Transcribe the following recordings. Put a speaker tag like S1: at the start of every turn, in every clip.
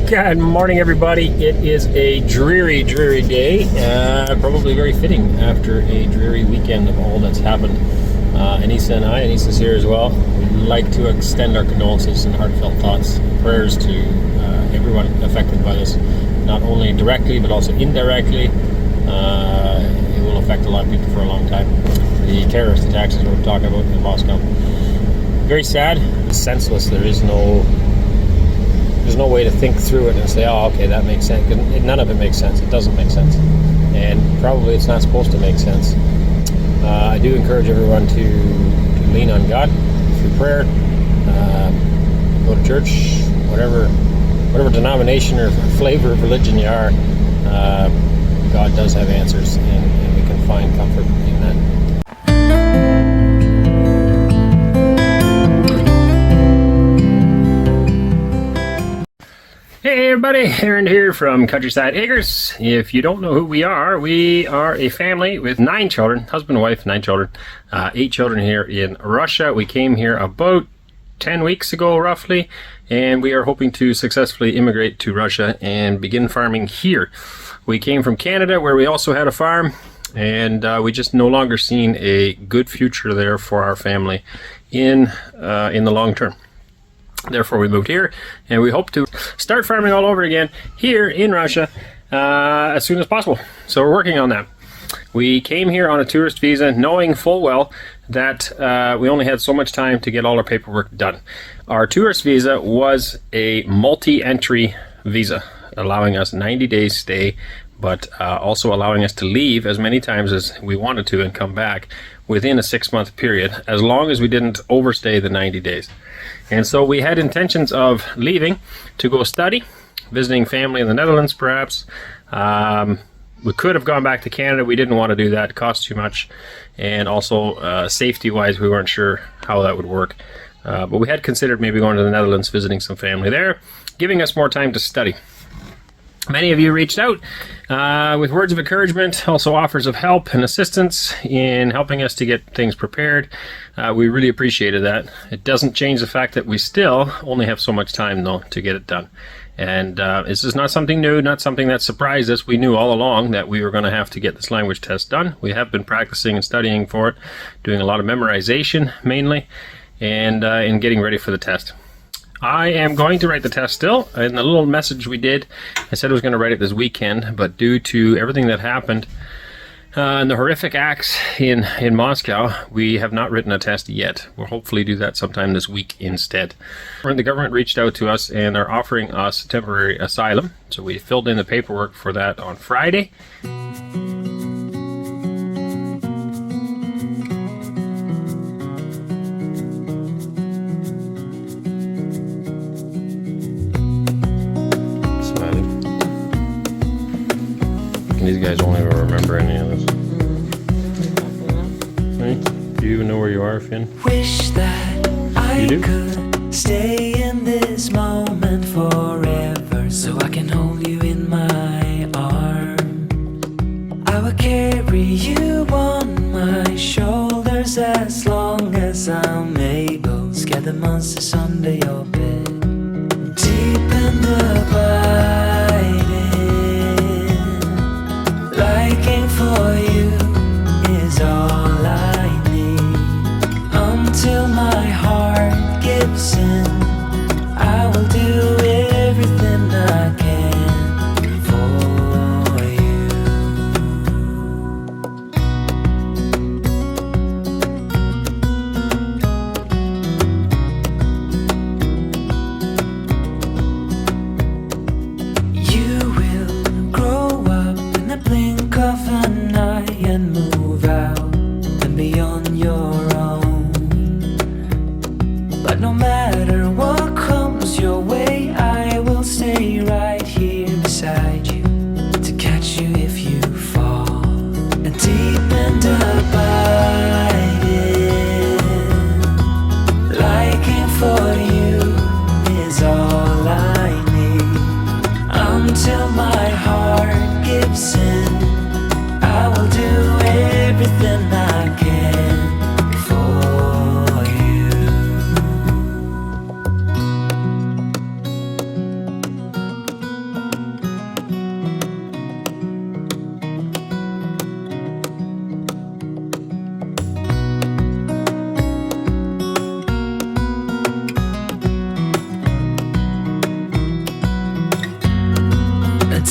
S1: Good morning, everybody. It is a dreary day, probably very fitting after a dreary weekend of all that's happened. Anneesa's here as well. We'd like to extend our condolences and heartfelt thoughts, prayers to everyone affected by this, not only directly but also indirectly. It will affect a lot of people for a long time. The terrorist attacks is what we're talking about in Moscow. Very sad, senseless. There's no way to think through it and say, oh, okay, that makes sense. None of it makes sense. It doesn't make sense. And probably it's not supposed to make sense. I do encourage everyone to lean on God through prayer, go to church, whatever denomination or flavor of religion you are, God does have answers, and we can find comfort in that. Hey everybody, Arend here from Countryside Acres. If you don't know who we are a family with 9 children, husband and wife, 9 children, 8 children here in Russia. We came here about 10 weeks ago roughly, and we are hoping to successfully immigrate to Russia and begin farming here. We came from Canada where we also had a farm, and we just no longer seen a good future there for our family in the long term. Therefore, we moved here, and we hope to start farming all over again here in Russia as soon as possible. So we're working on that. We came here on a tourist visa, knowing full well that we only had so much time to get all our paperwork done. Our tourist visa was a multi-entry visa, allowing us 90 days stay, but also allowing us to leave as many times as we wanted to and come back within a 6-month period, as long as we didn't overstay the 90 days. And so we had intentions of leaving to go study, visiting family in the Netherlands perhaps. We could have gone back to Canada. We didn't want to do that. It cost too much. And also safety-wise, we weren't sure how that would work. But we had considered maybe going to the Netherlands, visiting some family there, giving us more time to study. Many of you reached out with words of encouragement, also offers of help and assistance in helping us to get things prepared. We really appreciated that. It doesn't change the fact that we still only have so much time, though, to get it done. And this is not something new, not something that surprised us. We knew all along that we were going to have to get this language test done. We have been practicing and studying for it, doing a lot of memorization mainly, and getting ready for the test. I am going to write the test still. In the little message we did, I said I was going to write it this weekend, but due to everything that happened and the horrific acts in Moscow, we have not written a test yet. We'll hopefully do that sometime this week instead. The government reached out to us and are offering us temporary asylum, so we filled in the paperwork for that on Friday. These guys won't even remember any of this. Right? Do you even know where you are, Finn?
S2: Wish that I could stay in this moment forever, so I can hold you in my arms. I will carry you on my shoulders as long as I'm able. Scare the monsters under your bed. Deep in the liking for you is all I need. Until my heart gives in, I will do everything I can for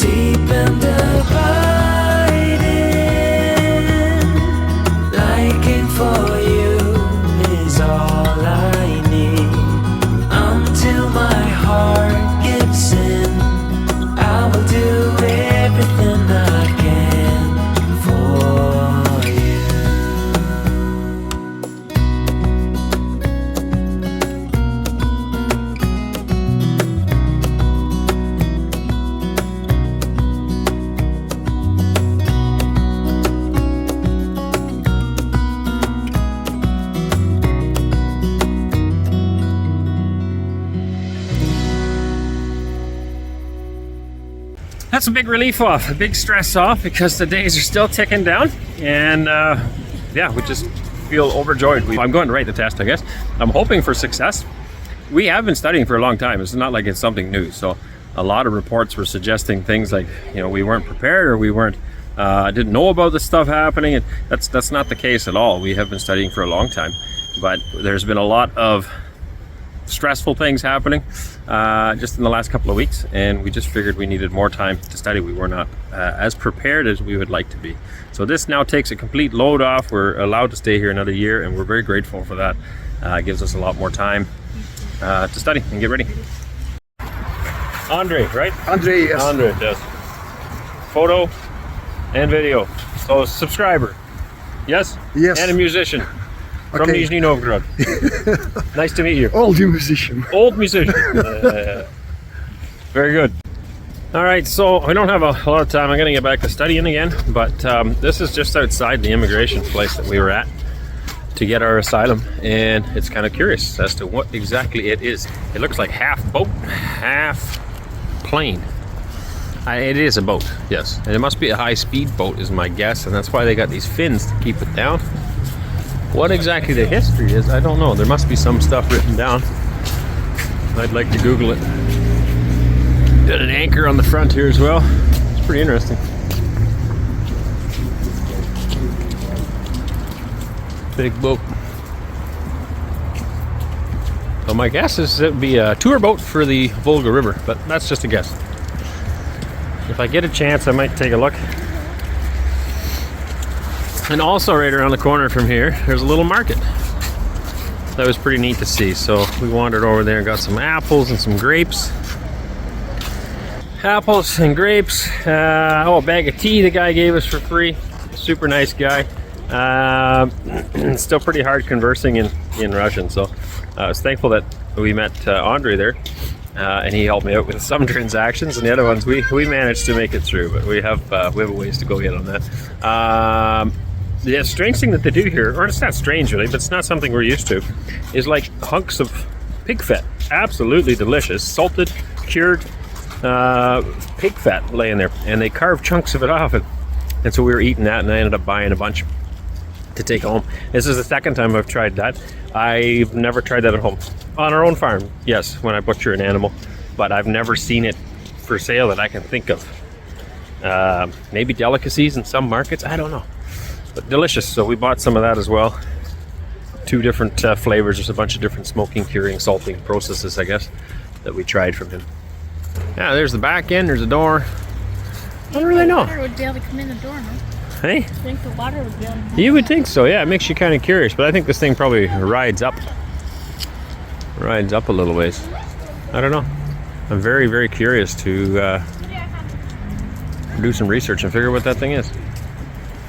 S2: deep and abiding. Liking for you is all I need. Until my heart gives in, I will do everything I can for you.
S1: That's a big relief off, a big stress off, because the days are still ticking down, and yeah, we just feel overjoyed. I'm going to write the test, I guess. I'm hoping for success. We have been studying for a long time. It's not like it's something new. So a lot of reports were suggesting things like, you know, we weren't prepared, or we weren't didn't know about this stuff happening, and that's not the case at all. We have been studying for a long time, but there's been a lot of stressful things happening just in the last couple of weeks, and we just figured we needed more time to study. We were not as prepared as we would like to be. So this now takes a complete load off. We're allowed to stay here another year, and we're very grateful for that. It gives us a lot more time to study and get ready. Andre, right?
S3: Andre, yes.
S1: Andre, yes. Photo and video. So subscriber, yes?
S3: Yes.
S1: And a musician. From
S3: Okay.
S1: Nizhny Novgorod. Nice to meet you.
S3: Old musician.
S1: Old musician. Very good. All right, so we don't have a lot of time. I'm going to get back to studying again, but this is just outside the immigration place that we were at to get our asylum, and it's kind of curious as to what exactly it is. It looks like half boat, half plane. It is a boat, yes, and it must be a high-speed boat is my guess, and that's why they got these fins to keep it down. What exactly the history is, I don't know. There must be some stuff written down. I'd like to Google it. Got an anchor on the front here as well. It's pretty interesting. Big boat. So my guess is it would be a tour boat for the Volga River, but that's just a guess. If I get a chance, I might take a look. And also right around the corner from here, there's a little market. That was pretty neat to see. So we wandered over there and got some apples and some grapes. Apples and grapes. A bag of tea the guy gave us for free. Super nice guy. Still pretty hard conversing in Russian. So I was thankful that we met Andre there. And he helped me out with some transactions, and the other ones we managed to make it through. But we have a ways to go yet on that. The strange thing that they do here, or it's not strange really, but it's not something we're used to, is like hunks of pig fat. Absolutely delicious, salted, cured pig fat laying there, and they carve chunks of it off. And so we were eating that, and I ended up buying a bunch to take home. This is the second time I've tried that. I've never tried that at home. On our own farm, yes, when I butcher an animal, but I've never seen it for sale that I can think of. Maybe delicacies in some markets, I don't know. But delicious, so we bought some of that as well. 2 different flavors. There's a bunch of different smoking, curing, salting processes, I guess, that we tried from him. Yeah, there's the back end, there's a door. I don't really know.
S4: The water would be able to come in the door, no?
S1: Hey?
S4: I think the water would be able to come
S1: You would think so, yeah. It makes you kind of curious, but I think this thing probably rides up a little ways. I don't know. I'm very, very curious to do some research and figure out what that thing is.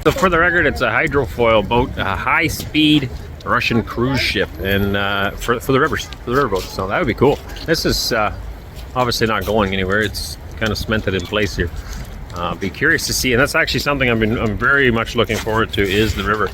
S1: So for the record, it's a hydrofoil boat, a high-speed Russian cruise ship, and for the rivers, for the river boats. So that would be cool. This is obviously not going anywhere. It's kind of cemented in place here. Be curious to see, and that's actually something I'm very much looking forward to, is the river.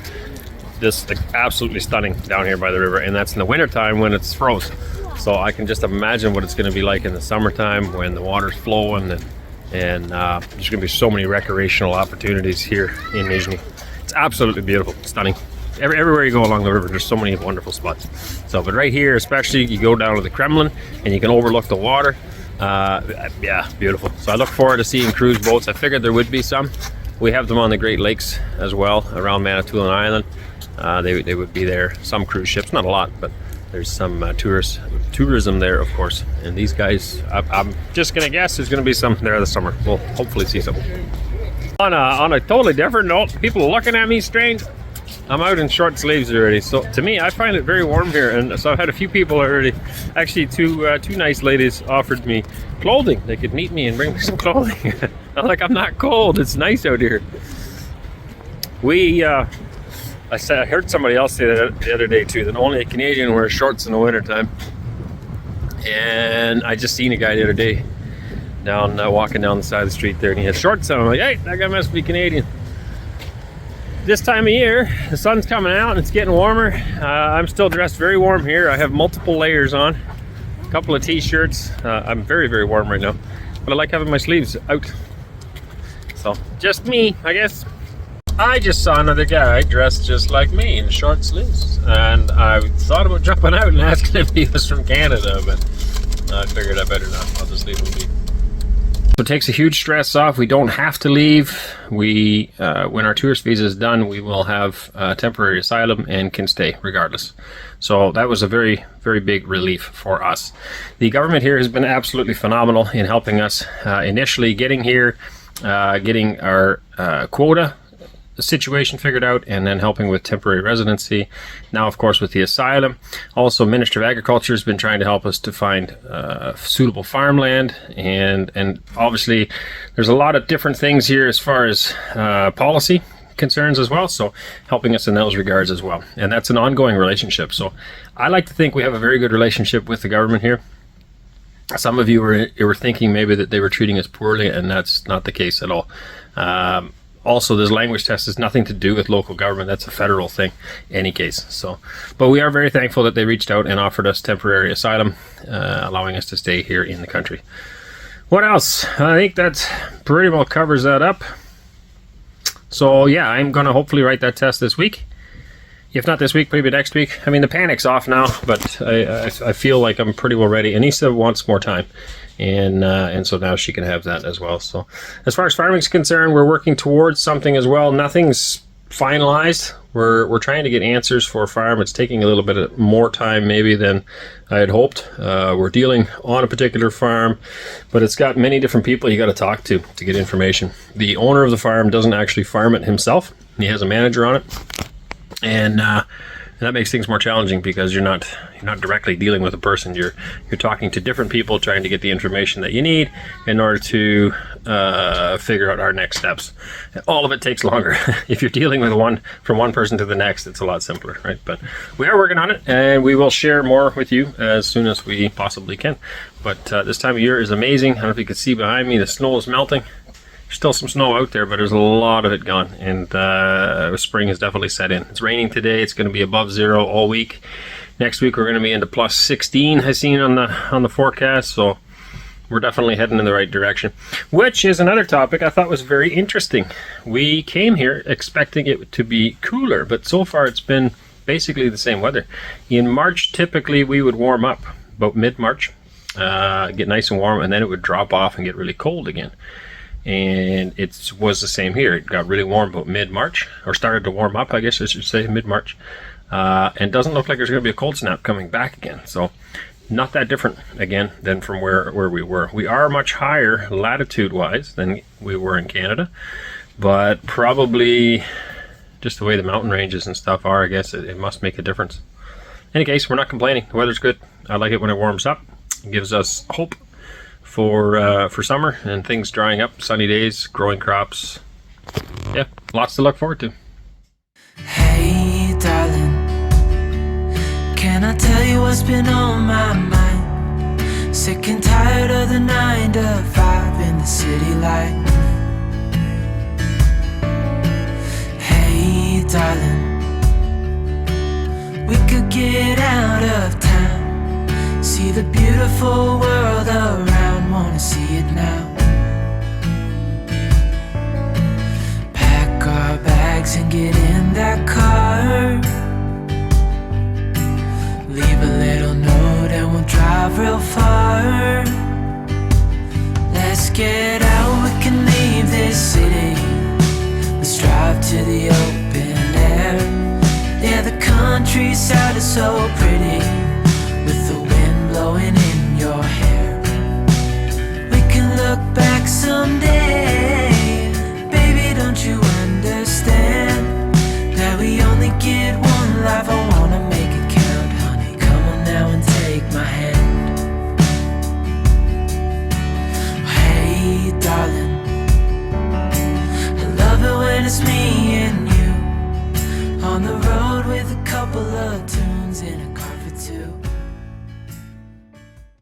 S1: This absolutely stunning down here by the river, and that's in the wintertime when it's frozen. So I can just imagine what it's going to be like in the summertime when the water's flowing, and there's going to be so many recreational opportunities here in Nizhny. It's absolutely beautiful, stunning. Everywhere you go along the river, there's so many wonderful spots. So, but right here, especially, you go down to the Kremlin, and you can overlook the water. Yeah, beautiful. So I look forward to seeing cruise boats. I figured there would be some. We have them on the Great Lakes as well, around Manitoulin Island. They would be there. Some cruise ships, not a lot, but There's some tourism there, of course. And these guys, I'm just gonna guess there's gonna be some there this summer. We'll hopefully see some. On a totally different note, people are looking at me strange. I'm out in short sleeves already, so to me, I find it very warm here, and so I've had a few people already. Actually, two nice ladies offered me clothing. They could meet me and bring me some clothing. I'm like, I'm not cold. It's nice out here. I heard somebody else say that the other day too, that only a Canadian wears shorts in the wintertime. And I just seen a guy the other day down walking down the side of the street there, and he has shorts on. I'm like, hey, that guy must be Canadian. This time of year, the sun's coming out and it's getting warmer. I'm still dressed very warm here. I have multiple layers on, a couple of t-shirts. I'm very, very warm right now, but I like having my sleeves out. So, just me, I guess. I just saw another guy dressed just like me in short sleeves, and I thought about jumping out and asking if he was from Canada, but I figured I better not. I'll just leave him be. So it takes a huge stress off. We don't have to leave. We, when our tourist visa is done, we will have temporary asylum and can stay regardless. So that was a very, very big relief for us. The government here has been absolutely phenomenal in helping us initially getting here, getting our quota situation figured out, and then helping with temporary residency. Now, of course, with the asylum. Also, Ministry of Agriculture has been trying to help us to find suitable farmland, and obviously there's a lot of different things here as far as policy concerns as well, so helping us in those regards as well. And that's an ongoing relationship. So I like to think we have a very good relationship with the government here. Some of you were thinking maybe that they were treating us poorly, and that's not the case at all. Also, this language test has nothing to do with local government. That's a federal thing, any case. So, but we are very thankful that they reached out and offered us temporary asylum, allowing us to stay here in the country. What else? I think that pretty well covers that up. So yeah, I'm going to hopefully write that test this week. If not this week, maybe next week. I mean, the panic's off now, but I feel like I'm pretty well ready. Anneesa wants more time, and so now she can have that as well. So as far as farming's concerned, we're working towards something as well. Nothing's finalized. We're trying to get answers for a farm. It's taking a little bit more time maybe than I had hoped. We're dealing on a particular farm, but it's got many different people you got to talk to get information. The owner of the farm doesn't actually farm it himself. He has a manager on it. And that makes things more challenging because you're not directly dealing with a person. You're talking to different people, trying to get the information that you need in order to figure out our next steps. All of it takes longer. If you're dealing with from one person to the next, it's a lot simpler, right? But we are working on it, and we will share more with you as soon as we possibly can. But this time of year is amazing. I don't know if you can see behind me, the snow is melting. Still some snow out there, but there's a lot of it gone, and spring has definitely set in. It's raining today. It's going to be above zero all week. Next week we're going to be into plus 16. I've seen on the forecast, so we're definitely heading in the right direction. Which is another topic I thought was very interesting. We came here expecting it to be cooler, but so far it's been basically the same weather. In March, typically we would warm up about mid-March, get nice and warm, and then it would drop off and get really cold again. And it was the same here. It got really warm about mid-March, or started to warm up, I guess I should say, mid-March. And doesn't look like there's going to be a cold snap coming back again. So not that different, again, than from where we were. We are much higher latitude-wise than we were in Canada, but probably just the way the mountain ranges and stuff are, I guess it must make a difference. In any case, we're not complaining. The weather's good. I like it when it warms up. It gives us hope for summer and things drying up, sunny days, growing crops. Yeah, lots to look forward to.
S2: Hey darling, can I tell you what's been on my mind? Sick and tired of the 9 to 5 in the city life. Hey darling, we could get out of town, see the beautiful world around, wanna see it now. Pack our bags and get in that car, leave a little note and we'll drive real far. Let's get out, we can leave this city. Let's drive to the open air. Yeah, the countryside is so pretty. someday. Baby, don't you understand that we only get one life? I wanna make it count, honey. Come on now and take my hand. Hey, darling, I love it when it's me and you on the road with a couple of